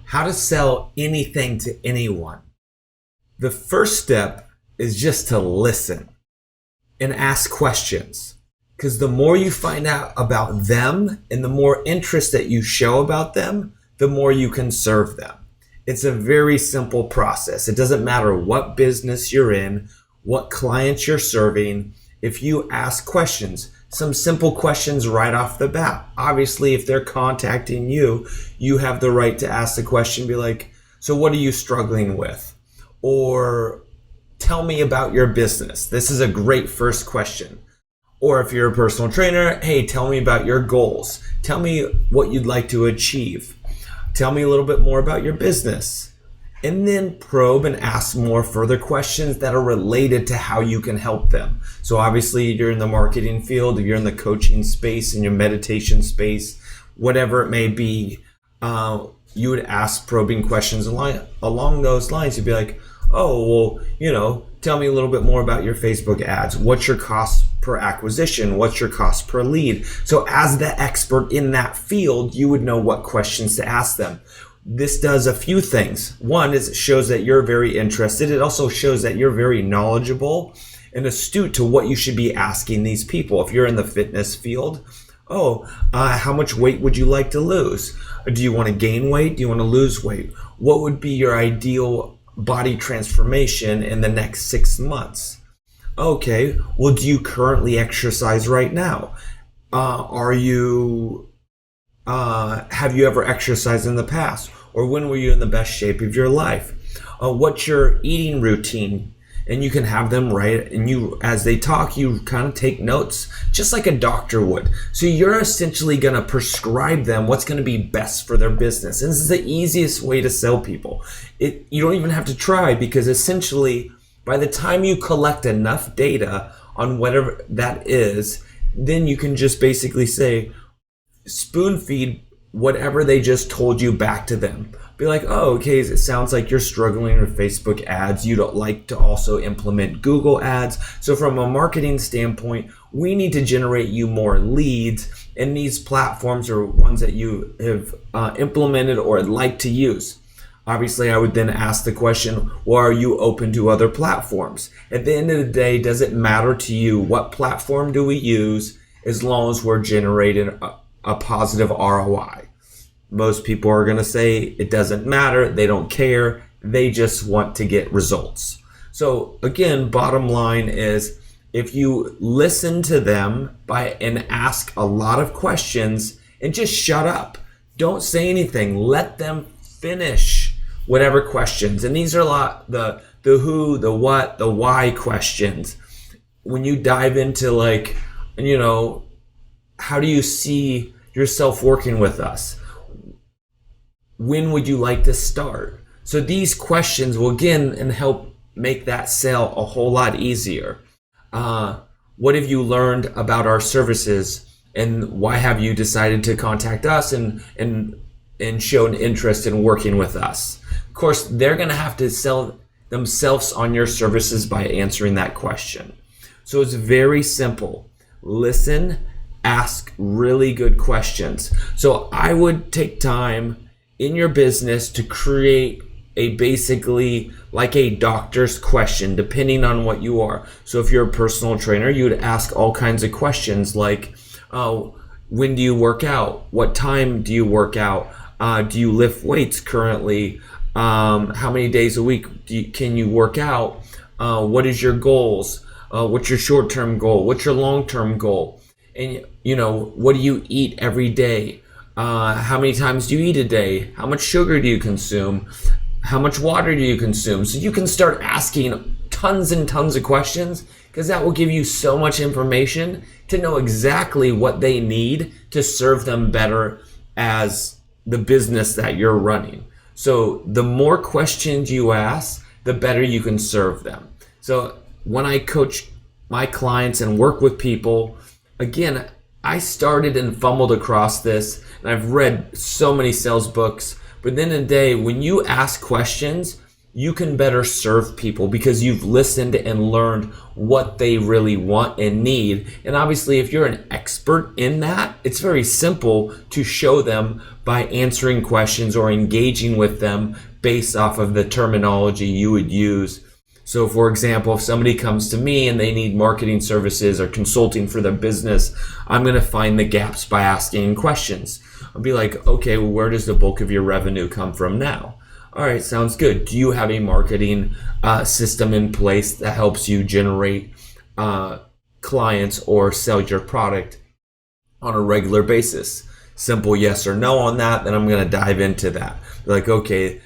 how to sell anything to anyone. The first step is just to listen and ask questions. Because the more you find out about them and the more interest that you show about them, the more you can serve them. It's a very simple process. It doesn't matter what business you're in, what clients you're serving. If you ask questions, some simple questions right off the bat. Obviously, if they're contacting you, you have the right to ask the question, be like, so what are you struggling with? Or tell me about your business. This is a great first question. Or if you're a personal trainer, hey, tell me about your goals. Tell me what you'd like to achieve. Tell me a little bit more about your business. And then probe and ask more further questions that are related to how you can help them. So obviously you're in the marketing field, if you're in the coaching space, in your meditation space, whatever it may be, you would ask probing questions along those lines. You'd be like, oh, well, tell me a little bit more about your Facebook ads. What's your cost per acquisition? What's your cost per lead? So as the expert in that field, you would know what questions to ask them. This does a few things. One is it shows that you're very interested. It also shows that you're very knowledgeable and astute to what you should be asking these people. If you're in the fitness field, how much weight would you like to lose? Do you want to gain weight? Do you want to lose weight? What would be your ideal body transformation in the next 6 months? Okay, well, do you currently exercise right now? Have you ever exercised in the past? Or when were you in the best shape of your life? What's your eating routine? And you can have them write, and you, as they talk, you kind of take notes, just like a doctor would. So you're essentially going to prescribe them what's going to be best for their business. And this is the easiest way to sell people. You don't even have to try, because essentially, by the time you collect enough data on whatever that is, then you can just basically say, spoon feed whatever they just told you back to them. Be like, oh, okay, it sounds like you're struggling with Facebook ads. You'd like to also implement Google ads. So from a marketing standpoint, we need to generate you more leads, and these platforms are ones that you have implemented or like to use. Obviously, I would then ask the question, well, are you open to other platforms? At the end of the day, does it matter to you what platform do we use, as long as we're generating a positive ROI? Most people are going to say it doesn't matter. They don't care. They just want to get results. So again, bottom line is, if you listen to them and ask a lot of questions and just shut up, don't say anything. Let them finish whatever questions. And these are a lot, the who, the what, the why questions. When you dive into how do you see yourself working with us? When would you like to start? So these questions will again and help make that sale a whole lot easier. What have you learned about our services, and why have you decided to contact us and show an interest in working with us? Of course, they're going to have to sell themselves on your services by answering that question. So it's very simple. Listen, ask really good questions. So I would take time in your business to create basically like a doctor's question, depending on what you are. So if you're a personal trainer, you would ask all kinds of questions like, when do you work out? What time do you work out? Do you lift weights currently? How many days a week can you work out? What is your goals? What's your short-term goal? What's your long-term goal? And what do you eat every day? How many times do you eat a day? How much sugar do you consume? How much water do you consume? So you can start asking tons and tons of questions, because that will give you so much information to know exactly what they need to serve them better as the business that you're running. So the more questions you ask, the better you can serve them. So when I coach my clients and work with people, again, I started and fumbled across this, and I've read so many sales books, but then in the day, when you ask questions, you can better serve people because you've listened and learned what they really want and need. And obviously, if you're an expert in that, it's very simple to show them by answering questions or engaging with them based off of the terminology you would use. So for example, if somebody comes to me and they need marketing services or consulting for their business, I'm going to find the gaps by asking questions. I'll be like, okay, well, where does the bulk of your revenue come from now? All right, sounds good. Do you have a marketing system in place that helps you generate clients or sell your product on a regular basis? Simple yes or no on that. Then I'm going to dive into that. Like, okay,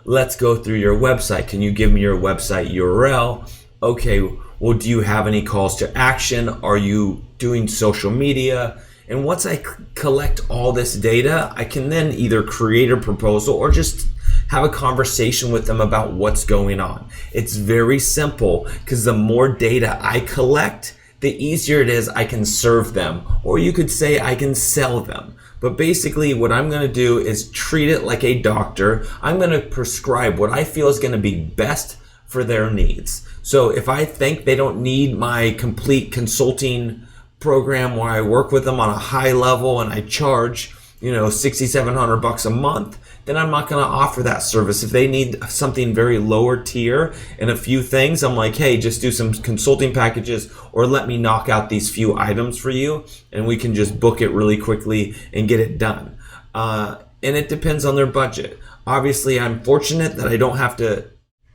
let's go through your website. Can you give me your website URL? Okay, well, do you have any calls to action? Are you doing social media? And once I collect all this data, I can then either create a proposal or just have a conversation with them about what's going on. It's very simple because the more data I collect, the easier it is I can serve them. Or you could say I can sell them. But basically what I'm going to do is treat it like a doctor. I'm going to prescribe what I feel is going to be best for their needs. So if I think they don't need my complete consulting program where I work with them on a high level and I charge, $6,700 a month, then I'm not going to offer that service. If they need something very lower tier and a few things, I'm like, hey, just do some consulting packages or let me knock out these few items for you and we can just book it really quickly and get it done. And it depends on their budget. Obviously, I'm fortunate that I don't have to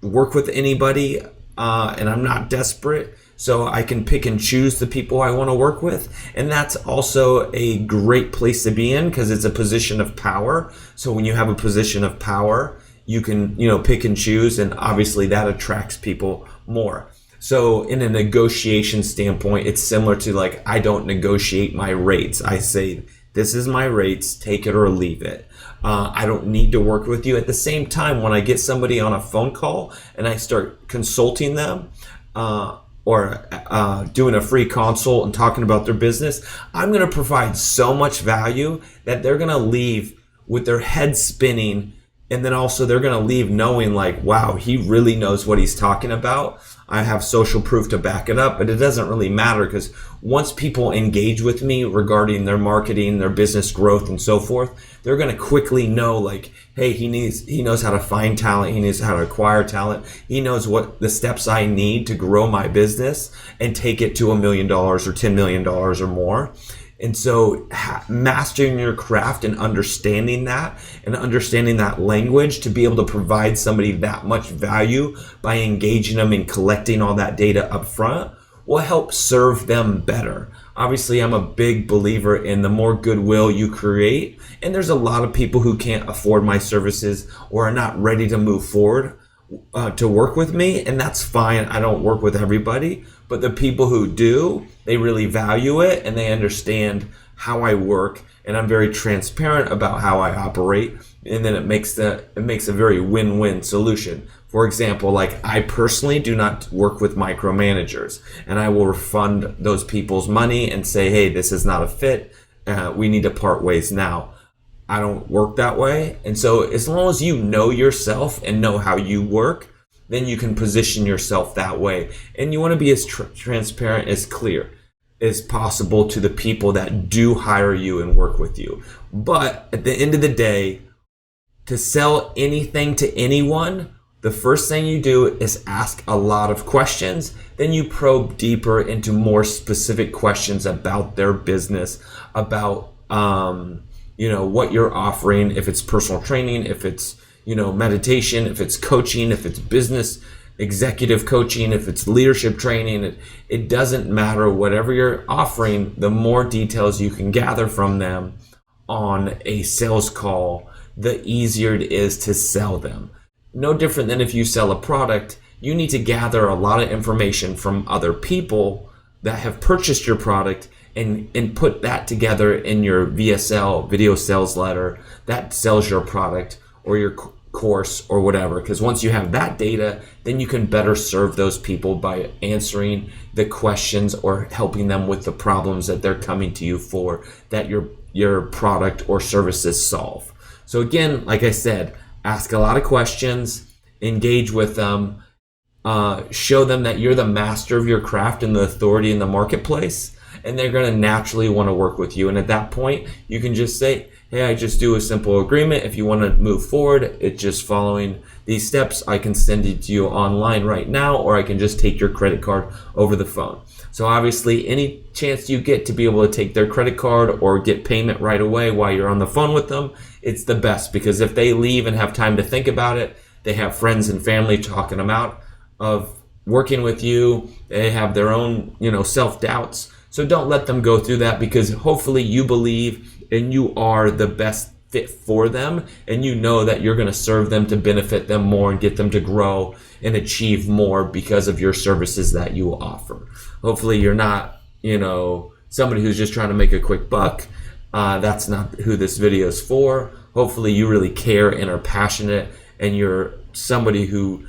work with anybody and I'm not desperate. So I can pick and choose the people I want to work with. And that's also a great place to be in because it's a position of power. So when you have a position of power, you can, pick and choose. And obviously that attracts people more. So in a negotiation standpoint, it's similar to like, I don't negotiate my rates. I say, this is my rates, take it or leave it. I don't need to work with you. At the same time, when I get somebody on a phone call and I start consulting them, or doing a free consult and talking about their business, I'm going to provide so much value that they're going to leave with their head spinning. And then also they're going to leave knowing like, wow, he really knows what he's talking about. I have social proof to back it up, but it doesn't really matter because once people engage with me regarding their marketing, their business growth and so forth, they're going to quickly know like, hey, he knows how to find talent. He knows how to acquire talent. He knows what the steps I need to grow my business and take it to $1 million or $10 million or more. And so mastering your craft and understanding that language to be able to provide somebody that much value by engaging them and collecting all that data up front will help serve them better. Obviously, I'm a big believer in the more goodwill you create. And there's a lot of people who can't afford my services or are not ready to move forward to work with me. And that's fine. I don't work with everybody. But the people who do, they really value it and they understand how I work. And I'm very transparent about how I operate. And then it makes a very win-win solution. For example, like I personally do not work with micromanagers and I will refund those people's money and say, hey, this is not a fit. We need to part ways now. I don't work that way. And so as long as you know yourself and know how you work, then you can position yourself that way. And you want to be as transparent, as clear as possible to the people that do hire you and work with you. But at the end of the day, to sell anything to anyone, the first thing you do is ask a lot of questions. Then you probe deeper into more specific questions about their business, about what you're offering, if it's personal training, if it's meditation, if it's coaching, if it's business executive coaching, if it's leadership training, it doesn't matter. Whatever you're offering, the more details you can gather from them on a sales call, the easier it is to sell them. No different than if you sell a product, you need to gather a lot of information from other people that have purchased your product and put that together in your VSL, video sales letter, that sells your product or your course or whatever. Because once you have that data, then you can better serve those people by answering the questions or helping them with the problems that they're coming to you for, that your product or services solve. So again, like I said, ask a lot of questions engage with them, show them that you're the master of your craft and the authority in the marketplace, and they're going to naturally want to work with you. And at that point, you can just say, hey, I just do a simple agreement. If you want to move forward, it's just following these steps. I can send it to you online right now, or I can just take your credit card over the phone. So obviously, any chance you get to be able to take their credit card or get payment right away while you're on the phone with them, it's the best, because if they leave and have time to think about it, they have friends and family talking them out of working with you. They have their own, self-doubts. So don't let them go through that, because hopefully you believe and you are the best fit for them, and you know that you're going to serve them to benefit them more and get them to grow and achieve more because of your services that you offer. Hopefully you're not, somebody who's just trying to make a quick buck. That's not who this video is for. Hopefully you really care and are passionate, and you're somebody who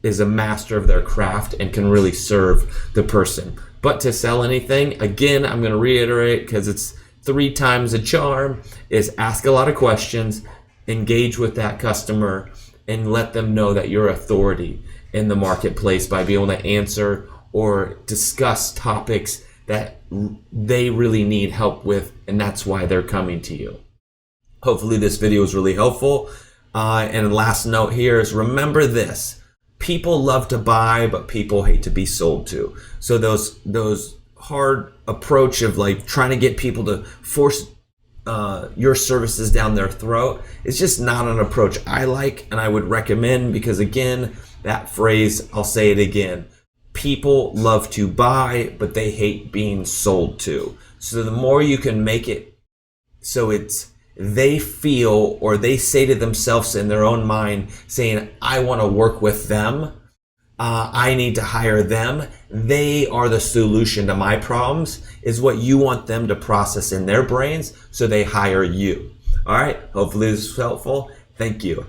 is a master of their craft and can really serve the person. But to sell anything, again, I'm going to reiterate, because it's 3 times a charm, is ask a lot of questions, engage with that customer, and let them know that you're authority in the marketplace by being able to answer or discuss topics that they really need help with, and that's why they're coming to you. Hopefully this video is really helpful. And the last note here is, remember this: people love to buy, but people hate to be sold to. So those hard approach of like trying to get people to force your services down their throat is just not an approach I like and I would recommend, because again, that phrase, I'll say it again: people love to buy, but they hate being sold to. So the more you can make it so they feel, or they say to themselves in their own mind, saying, I want to work with them, I need to hire them, they are the solution to my problems, is what you want them to process in their brains, so they hire you. All right, hopefully this is helpful. Thank you.